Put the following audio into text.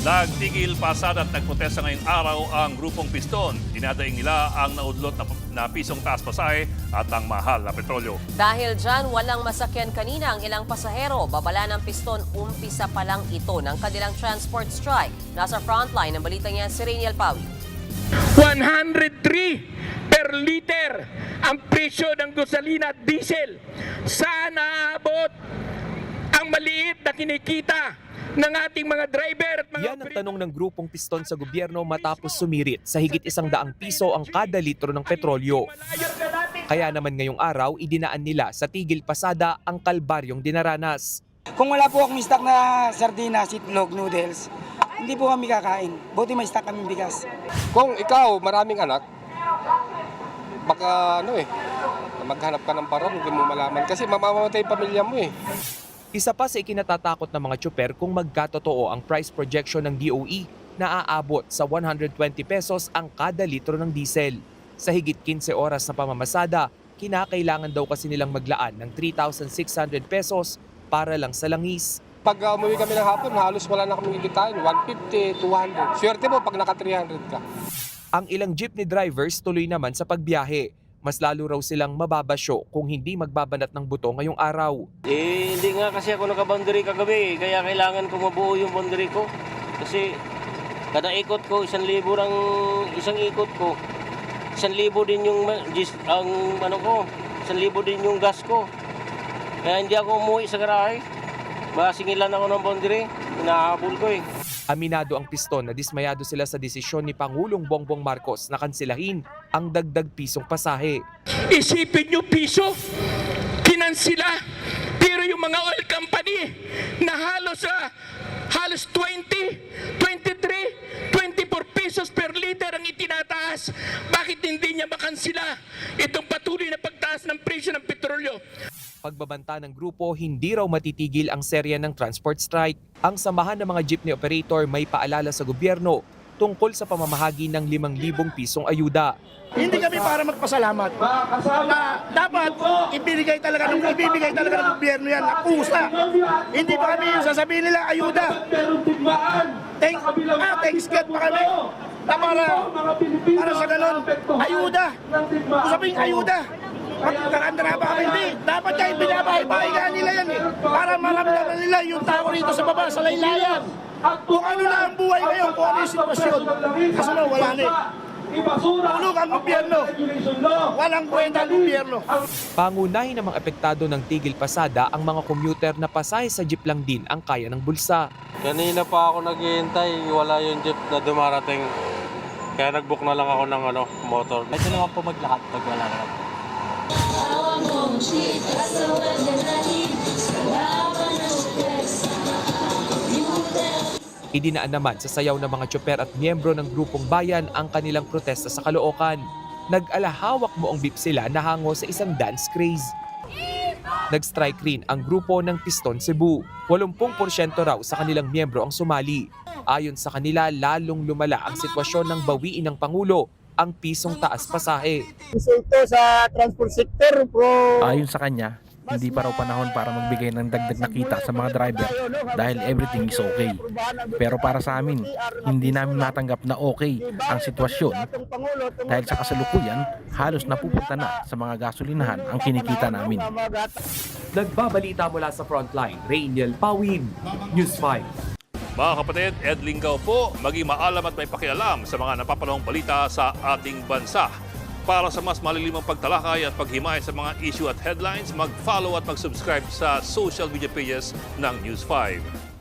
Nagtigil pasada at nagprotesta ngayong araw ang grupong Piston. Dinadaing nila ang naudlot na pisong taas pasahe at ang mahal na petrolyo. Dahil dyan, walang masakyan kanina ang ilang pasahero. Babala ng Piston, umpisa pa lang ito ng kanilang transport strike. Nasa frontline ng balita niya si Rainiel Pawi. 103 per liter ang presyo ng gasolina at diesel. Saan naabot ang maliit na kinikita ng ating mga driver at mga... Yan ang tanong ng grupong Piston sa gobyerno matapos sumirit sa higit 100 piso ang kada litro ng petrolyo. Kaya naman ngayong araw, idinaan nila sa tigil pasada ang kalbaryong dinaranas. Kung wala po akong stock na sardinas, itlog, noodles, hindi po kami kakain. Buti may stock kami bigas. Kung ikaw maraming anak, baka maghanap ka ng paraan, hindi mo malaman. Kasi mamamatay yung pamilya mo eh. Isa pa sa ikinatatakot ng mga tsuper kung magkatotoo ang price projection ng DOE na aabot sa 120 pesos ang kada litro ng diesel. Sa higit 15 oras na pamamasada, kinakailangan daw kasi nilang maglaan ng 3,600 pesos para lang sa langis. Pag umuwi kami ng hapon, halos wala na kami kikitain, 150, 200. Swerte mo pag naka 300 ka. Ang ilang jeepney drivers tuloy naman sa pagbiyahe. Mas lalo raw silang mababasyo kung hindi magbabanat ng buto ngayong araw. Hindi nga kasi ako naka-boundary kagabi, kaya kailangan ko mabuo yung boundary ko. Kasi kada ikot ko, 1,000 ang isang ikot ko. 1,000 din yung ko, 1,000 din yung gas ko. Kaya hindi ako umuwi sa garahe. Masingilan ako ng boundary, hinahabol ko eh. Aminado ang Piston na dismayado sila sa desisyon ni Pangulong Bongbong Marcos na kansilahin ang dagdag pisong pasahe. Isipin nyo piso, kinansila. Pero yung mga oil company na halos 20, 23, 24 pesos per liter ang itinataas. Bakit hindi niya makansila itong patuloy na pagtaas ng presyo ng petrolyo? Pagbabanta ng grupo, hindi raw matitigil ang serya ng transport strike. Ang samahan ng mga jeepney operator may paalala sa gobyerno tungkol sa pamamahagi ng 5,000 pisong ayuda. Hindi kami para magpasalamat. Na dapat ibibigay talaga ng gobyerno yan na kusa. Hindi pa kami yung sasabihin nila ayuda. Thanks God pa kami. Na para sa ganon, ayuda. Usaping ayuda. Magkarandara ba kami? Hindi. Dapat kayo binabahay-bahay nila yan eh. Para maramdaman nila yung tao rito sa baba, sa laylayan. Kung ano na ang buhay ngayon, kung ano yung sitwasyon. Kasi na wala na eh. Tulog ang gobyerno. Walang kwenta ang gobyerno. Pangunahin ng mga apektado ng tigil pasada ang mga commuter na pasahe sa jeep lang din ang kaya ng bulsa. Kanina pa ako naghihintay, wala yung jeep na dumarating. Kaya nag-book na lang ako ng motor. Ito naman po maglakad pag wala naman. Idinaan naman sa sayaw ng mga tsuper at miyembro ng grupong bayan ang kanilang protesta sa Caloocan. Nag-alahawak mo ang beep sila na hango sa isang dance craze. Nag-strike rin ang grupo ng Piston Cebu. 80% raw sa kanilang miyembro ang sumali. Ayon sa kanila, lalong lumala ang sitwasyon ng bawiin ng Pangulo ang pisong taas pasahe. Ito sa transport sector, Ayon sa kanya, hindi pa raw panahon para magbigay ng dagdag na kita sa mga driver dahil everything is okay. Pero para sa amin, hindi namin natanggap na okay ang sitwasyon dahil sa kasalukuyan, halos napupunta na sa mga gasolinahan ang kinikita namin. Nagbabalita mula sa frontline, Rainiel Pawin, News 5. Mga kapatid, Ed Lingaw po, maging maalam at may pakialam sa mga napapanahong balita sa ating bansa. Para sa mas malilimang pagtalakay at paghimay sa mga issue at headlines, mag-follow at mag-subscribe sa social media pages ng News 5.